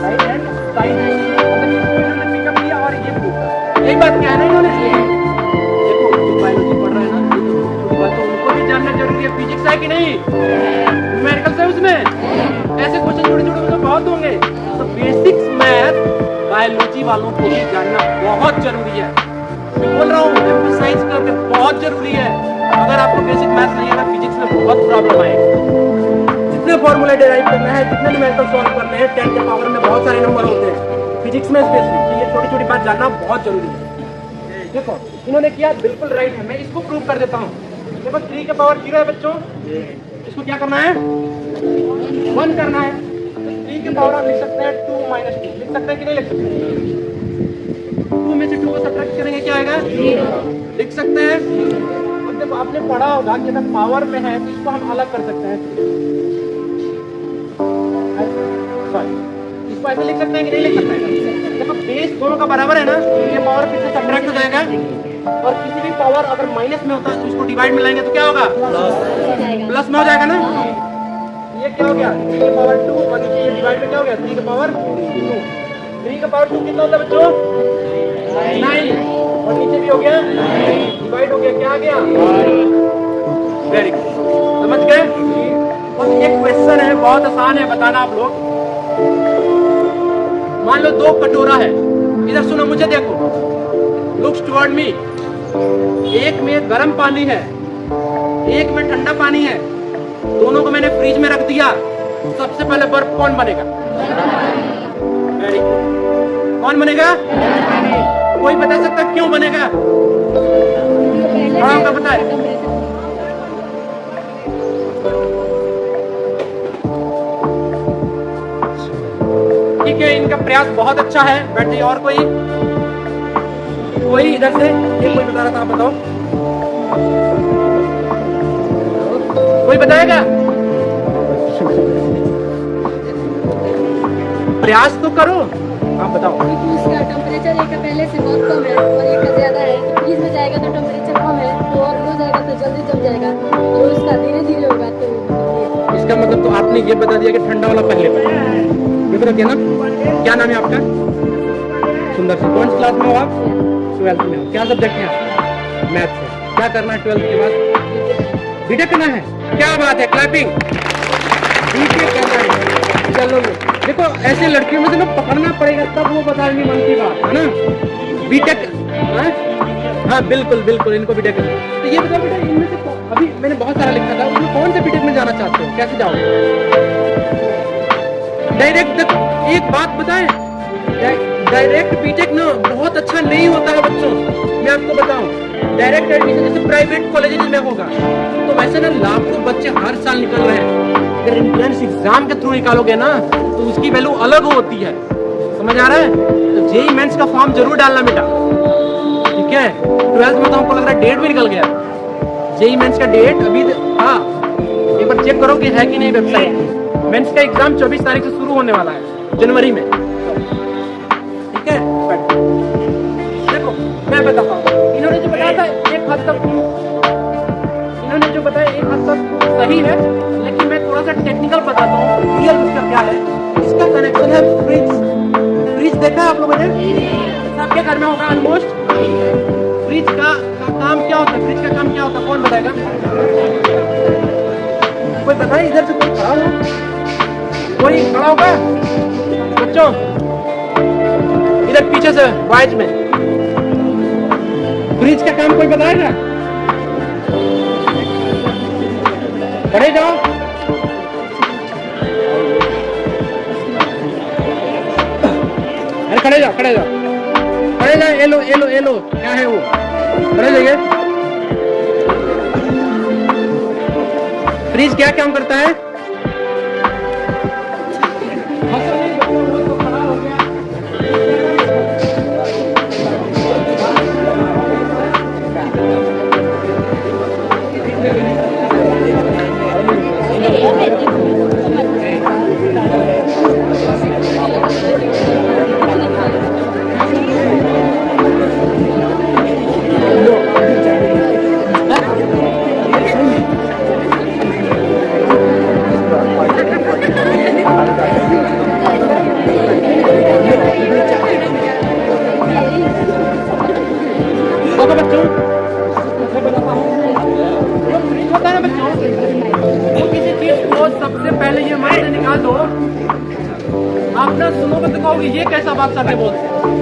S1: राइट हैंड साइन मतलब इसको इन्होंने पिकअप किया और ये प्रूव। एक बात क्या है ना, इन्होंने देखो जो बायोलॉजी पढ़ रहा है ना, ये बात तो उनको भी जानना जरूरी है। फिजिक्स है कि नहीं? न्यूमेरिकल्स है उसमें, ऐसे क्वेश्चन छोटे छोटे उसमें बहुत होंगे, तो बेसिक्स मैथ बायोलॉजी वालों को भी जानना बहुत जरूरी है। बोल रहा हूँ एम्फसाइज करके बहुत जरूरी है। अगर आपको बेसिक मैथ नहीं है ना, फिजिक्स में बहुत प्रॉब्लम आएगी। जितने फॉर्मूले डिराइव करना है, जितने न्यूमेरिकल सॉल्व करने हैं, 10 के पावर में बहुत सारे नंबर होते हैं फिजिक्स में स्पेशली, तो ये छोटी छोटी बात जानना बहुत जरूरी है। देखो इन्होंने किया, बिल्कुल राइट है, मैं इसको प्रूव कर देता हूँ। देखो 3 के पावर 0 है बच्चों, इसको क्या करना है? 1 करना है। 3 के पावर आप लिख सकते हैं 2 - 2, लिख सकते हैं कि नहीं लिख सकते? 2 में से 2 को सब्ट्रैक्ट करेंगे क्या आएगा? 0। लिख सकते हैं। अब देखो आपने पढ़ा होगा कि अगर पावर में है तो इसको हम अलग कर सकते हैं, सॉरी इसको ऐसे लिख सकते हैं कि नहीं लिख सकते हैं? देखो बेस दोनों का बराबर है ना, ये पावर फिर से सब्ट्रैक्ट हो जाएगा, और किसी भी पावर अगर माइनस में होता है तो इसको डिवाइड में लाएंगे तो क्या होगा? प्लस में हो जाएगा ना। ये क्या हो गया? 3 के पावर 2 और नीचे ये डिवाइड में क्या हो गया? 3 के पावर 2। 3 के पावर 2 कितना होता है बच्चों? 9, और नीचे भी हो गया 9, डिवाइड हो गया, क्या आ गया? वेरी गुड, समझ गए? बस एक क्वेश्चन है, बहुत आसान है बताना आप लोग। मान लो 2 कटोरा है, इधर सुनो मुझे, देखो, लुक्स टुवर्ड मी। एक में गर्म पानी है, एक में ठंडा पानी है, दोनों को मैंने फ्रिज में रख दिया, सबसे पहले बर्फ कौन बनेगा? वेरी गुड, कौन बनेगा? कोई बता सकता क्यों बनेगा? हाँ आपका पता है? ठीक है, इनका प्रयास बहुत अच्छा है। बैठ जाइए। और कोई इधर से ये कोई बता रहा था, आप बताओ, कोई बताएगा? प्रयास तो करो, आप बताओ।
S2: इसका टेम्परेचर एक का पहले से बहुत कम है और एक का ज्यादा है, तो फ्रीज में जाएगा तो टेम्परेचर कम है, तो और हो जाएगा तो जल्दी जम जाएगा, और उसका धीरे धीरे होगा तो
S1: इसका मतलब तो आपने ये बता दिया कि ठंडा वाला पहले ये बता दिया ना। क्या नाम है आपका? सुंदर सिंह। कौन सी क्लास में हो आप? 12th में हो। क्या सब्जेक्ट है आपका? मैथ है। क्या करना है 12th के बाद? बीटेक करना है। क्या बात है, क्लैपिंग। बीटेक करना है, चलो। देखो ऐसे लड़कियों में से ना पकड़ना पड़ेगा तब वो बताएंगे मन की बात, है ना। बीटेक, हाँ बिल्कुल बिल्कुल, इनको बीटेक करना है। तो ये बताओ बेटा, इनमें से अभी मैंने बहुत सारा लिखा था, उसमें कौन से बीटेक में जाना चाहते हो? कैसे जाओगे? डायरेक्ट एक बात बताएं, डायरेक्ट बीटेक ना बहुत अच्छा नहीं होता है बच्चों। मैं आपको बताऊं, डायरेक्ट एडमिशन जैसे प्राइवेट कॉलेजेस में होगा तो वैसे ना लाखों बच्चे हर साल निकल रहे हैं। अगर एंट्रेंस एग्जाम के थ्रू निकालोगे ना तो उसकी वैल्यू अलग होती है। समझ आ रहा है? तो जेई मेंस का फॉर्म जरूर डालना बेटा, ठीक है। 12th में तो हमको लग रहा है डेट भी निकल गया। जेई मेंस का डेट अभी, हाँ एक बार चेक करो कि है कि नहीं वेबसाइट। मेंस का एग्जाम 24 तारीख से शुरू होने वाला है, जनवरी में, ठीक है। देखो मैं बताता हूँ, इन्होंने जो बताया था एक हद तक, इन्होंने जो बताया एक हद तक सही है, लेकिन मैं थोड़ा सा टेक्निकल बताता हूँ रियल उसका क्या है। इसका कनेक्शन है फ्रिज। फ्रिज देखा है आप लोगों ने? सबके घर में होगा ऑलमोस्ट। फ्रिज का काम क्या होता है? फ्रिज का काम क्या होता है, कौन बताएगा? कोई बताए? इधर से कोई खड़ा हो, कोई खड़ा होगा बच्चों? इधर पीछे से वाइज में फ्रिज का काम कोई बताएगा? खड़े जाओ। अरे खड़े जाओ, खड़े जाओ, खड़े जाओ। एलो एलो एलो, क्या है वो? खड़े जाइए। फ्रिज क्या काम करता है? ये कैसा बात करके बोलते?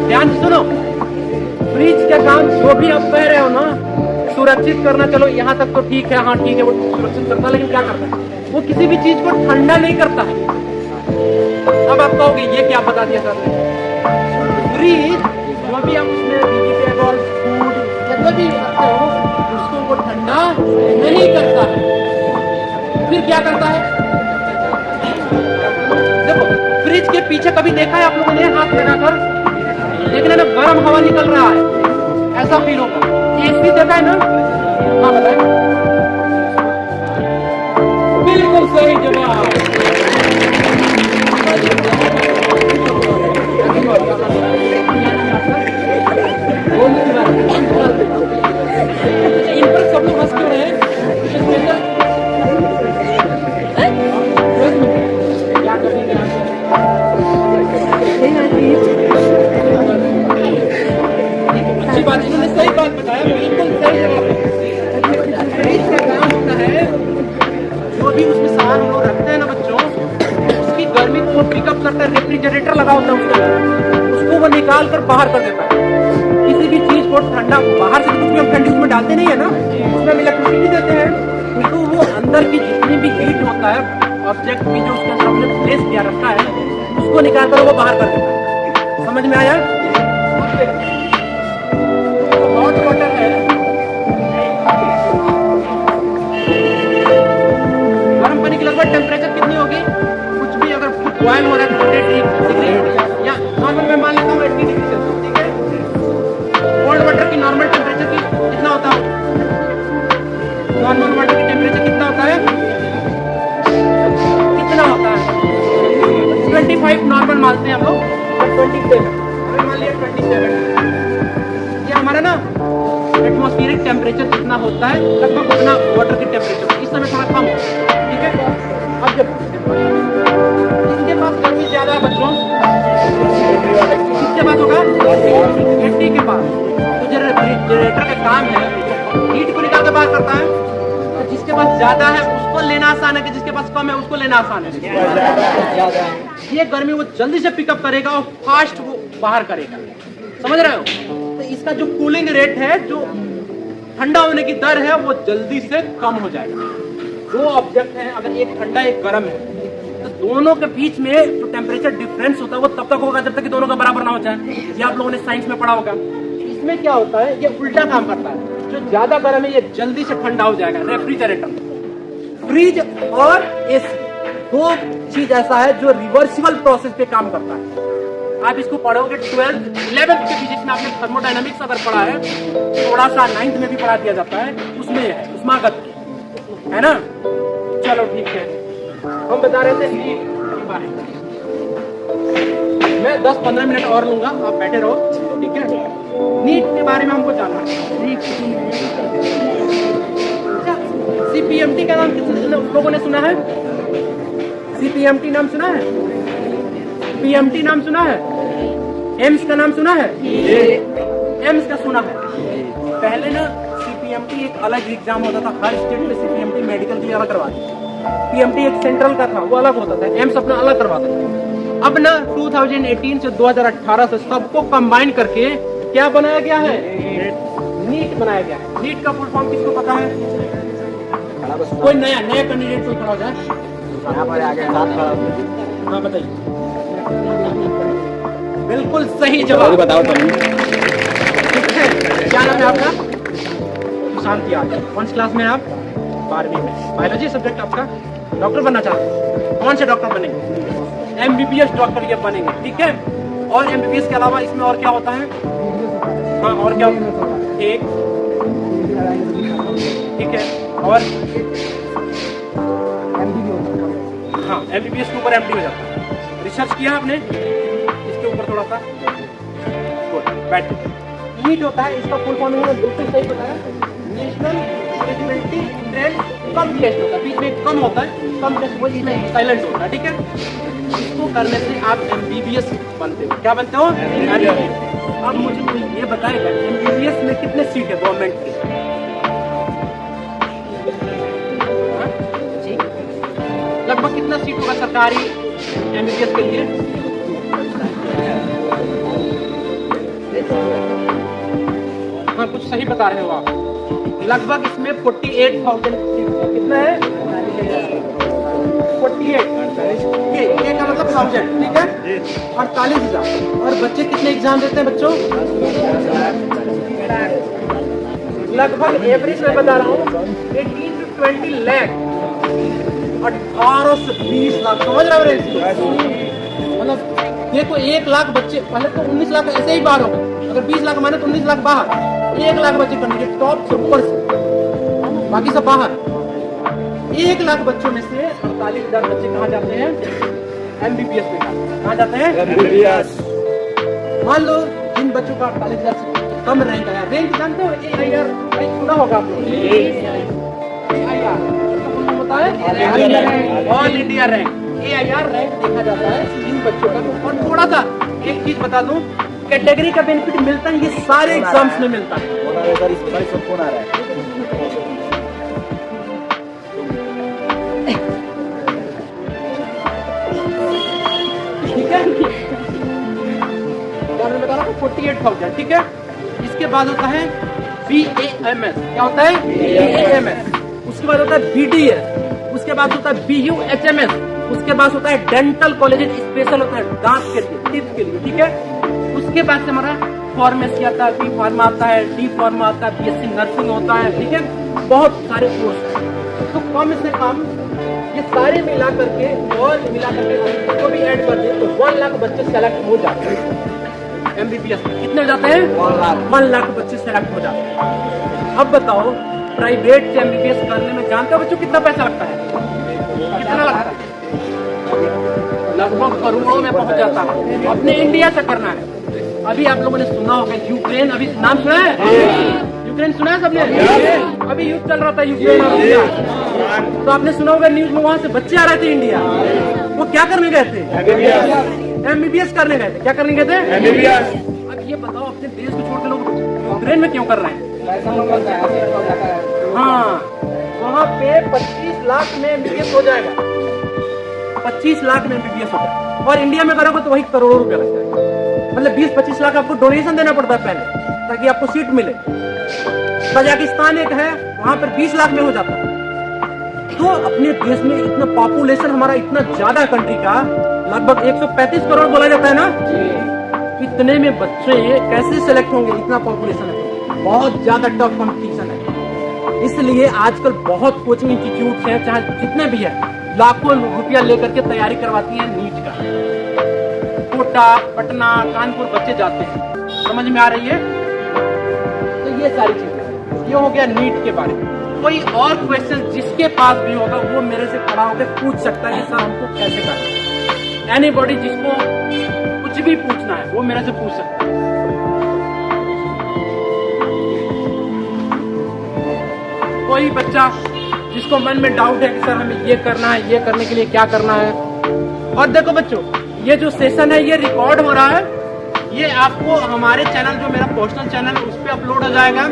S1: ध्यान से सुनो। फ्रिज का काम जो भी आप कह रहे हो ना, सुरक्षित करना, चलो यहाँ तक तो ठीक है, हाँ ठीक है, वो सुरक्षित करता है, लेकिन क्या करता है? वो किसी भी चीज को ठंडा नहीं करता है। अब आप कहोगे ये क्या बता दिया सर? फ्रिज जो भी आप उसमें वेजिटेबल, फूड जो भी रखते हो उसको वो ठंडा नहीं करता है। फिर क्या करता है? देखो फ्रिज के पीछे कभी देखा है आप लोगों ने हाथ लगाकर? देखना ना, गर्म हवा निकल रहा है, ऐसा फील होगा। एसी देखा है ना? हाँ बताए। बिल्कुल सही जवाब। इन पर सब लोग हंस क्यों रहे हैं? अच्छी बात, इन्होंने सही बात बताया, बिल्कुल सही जवाब। फ्रिज का काम होता है, जो भी उसमें सामान हम लोग रखते हैं ना बच्चों, उसकी गर्मी को पिकअप करता है। रेफ्रिजरेटर लगा होता है उसको वो निकाल कर बाहर कर देता है। किसी भी चीज को ठंडा, बाहर से कुछ भी हम ठंडी उसमें डालते नहीं है ना, उसमें हम इलेक्ट्रिसिटी देते हैं, तो वो अंदर की जितनी भी हीट होता है ऑब्जेक्ट की जो उसके अंदर हमने प्लेस किया रखा है, उसको निकाल कर वो बाहर कर देता है। समझ में आया? हॉट वाटर है, गर्म पानी की लगभग टेम्परेचर कितनी होगी? कुछ भी अगर बॉयल हो रहा है 100 डिग्री या नॉर्मल में मान लेता हूँ 80 डिग्री सेल्सियस, ठीक है। कोल्ड वाटर की नॉर्मल टेम्परेचर की कितना होता है? नॉर्मल वाटर की टेम्परेचर कितना होता है? कितना होता है? 25 नॉर्मल मानते हैं हम लोग, 27 मान लिया 27। ये हमारा ना एटमॉस्फेरिक टेम्परेचर जितना होता है लगभग उतना वाटर की टेम्परेचर इस समय थोड़ा कम है, ठीक है। अब जब इसके पास गर्मी ज्यादा है बच्चों, इसके पास होगा 80 के पास। तो जनरेटर का काम है हीट को निकाल के बाहर करता है। तो जिसके पास ज्यादा है उसको लेना आसान है, कि जिसके पास कम है उसको लेना आसान है। ये गर्मी वो जल्दी से पिकअप करेगा और फास्ट वो बाहर करेगा, समझ रहे हो? तो इसका जो कूलिंग रेट है, जो ठंडा होने की दर है, वो जल्दी से कम हो जाएगा। दो ऑब्जेक्ट हैं, अगर एक ठंडा एक गर्म है, तो दोनों के बीच में जो टेम्परेचर डिफरेंस होता है वो तब तक होगा जब तक कि दोनों का बराबर ना हो जाए। ये आप लोगों ने साइंस में पढ़ा होगा। इसमें क्या होता है, ये उल्टा काम करता है। जो ज्यादा गर्म है ये जल्दी से ठंडा हो जाएगा। रेफ्रिजरेटर, फ्रिज और एसी, दो चीज ऐसा है जो रिवर्सिबल प्रोसेस पे काम करता है। आप इसको पढ़ोगे 12th 11th के फिजिक्स में, आपने थर्मोडायनामिक्स अगर पढ़ा है, थोड़ा सा 9th में भी पढ़ा दिया जाता है, उसमें है उष्मागत है ना। चलो ठीक है, हम बता रहे थे हीट के बारे में। मैं 10-15 मिनट और लूंगा, आप बैठे रहो, ठीक है। नीट के बारे में हमको जानना है। CPMT का नाम कितने लोगों ने सुना है? CPMT नाम सुना है? PMT नाम सुना है? एम्स का नाम सुना है? एम्स का सुना है? पहले ना CPMT एक अलग एग्जाम होता था, हर स्टेट में CPMT मेडिकल के लिए अलग करवाते थे। PMT एक सेंट्रल का था, वो अलग होता था। एम्स अपना अलग करवाता था। अब ना 2018 से 2018 से सबको कंबाइन करके क्या बनाया गया है? नीट बनाया गया है। नीट का फुल फॉर्म किसको पता है? कोई नया कैंडिडेट कोई खड़ा हो जाए। हाँ बताइए। बिल्कुल सही जवाब, बताओ तुम। ठीक है, क्या नाम है आपका? शांति आर्य। कौन सी क्लास में आप? 12वीं में। बायोलॉजी सब्जेक्ट आपका। डॉक्टर बनना चाहते हैं? कौन से डॉक्टर बनेंगे? MBBS डॉक्टर ये बनेंगे, ठीक है। और MBBS के अलावा इसमें और क्या होता है? हाँ, और क्या? एक, ठीक है, और हाँ, MBBS के ऊपर MD हो जाता है। रिसर्च किया आपने इसके ऊपर थोड़ा सा? बैठ। नीट होता है, इसका फुल फॉर्म बिल्कुल सही बताया, नेशनल एलिजिबिलिटी ट्रेंड कम टेस्ट होता है। बीच में कम होता है, कम टेस्ट वो इसमें साइलेंट होता है, ठीक है। इसको करने से आप MBBS बनते हो। क्या बनते हो? अब मुझे कोई ये बताएगा MBBS में कितने सीट है गवर्नमेंट के? लगभग कितना सीट होगा सरकारी MBBS के लिए? हाँ, कुछ सही बता रहे हो आप। लगभग इसमें 48,000 सीट है। कितना है? 48। ये का मतलब 1000, ठीक है। 48,000। और बच्चे कितने एग्जाम देते हैं बच्चों? लगभग एवरेज में बता रहा हूँ 18 to 20 लाख, 18 से 20 लाख, समझ रहे हो? मतलब देखो 1 लाख बच्चे, पहले तो 19 लाख ऐसे ही बाहर होगा। अगर 20 लाख माने तो 19 लाख बाहर, 1 लाख बच्चे करने के टॉप से ऊपर से, बाकी सब बाहर। 1 लाख बच्चों में से 48,000 बच्चे कहाँ जाते हैं? MBBS में। कहाँ जाते हैं? MBBS। मान लो जिन बच्चों का 48,000 से कम रैंक आया, रैंक जानते हो? AIR सुना होगा आप लोग। AIR होता है all India rank. AIR rank देखा जाता है इन बच्चों का। और थोड़ा सा एक चीज बता दूं, कैटेगरी का बेनिफिट मिलता है, ये सारे एग्जाम्स में मिलता है। फोन आ रहा है। ठीक है, मैं बता रहा हूँ 48,000, ठीक है। इसके बाद होता है BAMS। क्या होता है? BAMS। उसके बाद होता है BDS। उसके बाद होता है BUHMS। उसके बाद होता है डेंटल कॉलेज, स्पेशल होता है दांत के लिए, टीथ के लिए, ठीक है। उसके बाद से हमारा फार्मेसी आता है, B फार्मा आता है, D फार्मा आता है, BSc नर्सिंग होता है, ठीक है। बहुत सारे कोर्स हैं। तो कम से कम ये सारे मिला करके और मिला करके को भी ऐड कर दे तो 1 लाख बच्चे सेलेक्ट हो जाते हैं MBBS में। कितने हो जाते हैं? 1 लाख बच्चे सेलेक्ट हो जाते हैं। अब बताओ प्राइवेट से MBBS करने में जानते हो बच्चों कितना पैसा लगता है? कितना लगता है? लगभग करोड़ों में पहुंच जाता है। अपने इंडिया से करना है। अभी आप लोगों ने सुना होगा यूक्रेन, अभी नाम सुना है? यूक्रेन सुना है सबने? अभी युद्ध चल रहा था यूक्रेन और इंडिया, तो आपने सुना होगा न्यूज में, वहाँ से बच्चे आ रहे थे इंडिया। वो क्या करने गए थे? MBBS करने गए थे। क्या करने गए थे? MBBS। अब ये बताओ, अपने देश को छोड़ के लोग यूक्रेन में क्यों कर रहे हैं? हाँ, वहाँ पे 25 लाख में MBBS हो जाएगा, 25 लाख में MBBS हो जाएगा। और इंडिया में करोगे तो वही करोड़ों रुपया लग जाएगा। मतलब 20-25 लाख आपको डोनेशन देना पड़ता है पहले, ताकि आपको सीट मिले। तजाकिस्तान एक है, वहां पर 20 लाख में हो जाता है। तो अपने देश में इतना पॉपुलेशन, हमारा इतना ज्यादा कंट्री का, लगभग 135 करोड़ बोला जाता है ना, इतने में बच्चे कैसे सेलेक्ट होंगे? इतना पॉपुलेशन है, बहुत ज्यादा टफ कंपटीशन है। इसलिए आजकल बहुत कोचिंग इंस्टीट्यूट हैं, चाहे जितने भी है, लाखों रुपया लेकर के तैयारी करवाती हैं नीट का। कोटा, पटना, कानपुर बच्चे जाते हैं। समझ में आ रही है? तो ये सारी चीजें, ये हो गया नीट के बारे में। कोई और क्वेश्चन जिसके पास भी होगा वो मेरे से खड़ा होकर पूछ सकता है कि सर हमको कैसे करना है। एनीबॉडी जिसको कुछ भी पूछना है वो मेरे से पूछ सकता है। कोई बच्चा जिसको मन में डाउट है कि सर हमें ये करना है, ये करने के लिए क्या करना है। और देखो बच्चों, ये जो सेशन है ये रिकॉर्ड हो रहा है, ये आपको हमारे चैनल, जो मेरा पर्सनल चैनल है, उस पर अपलोड हो जाएगा।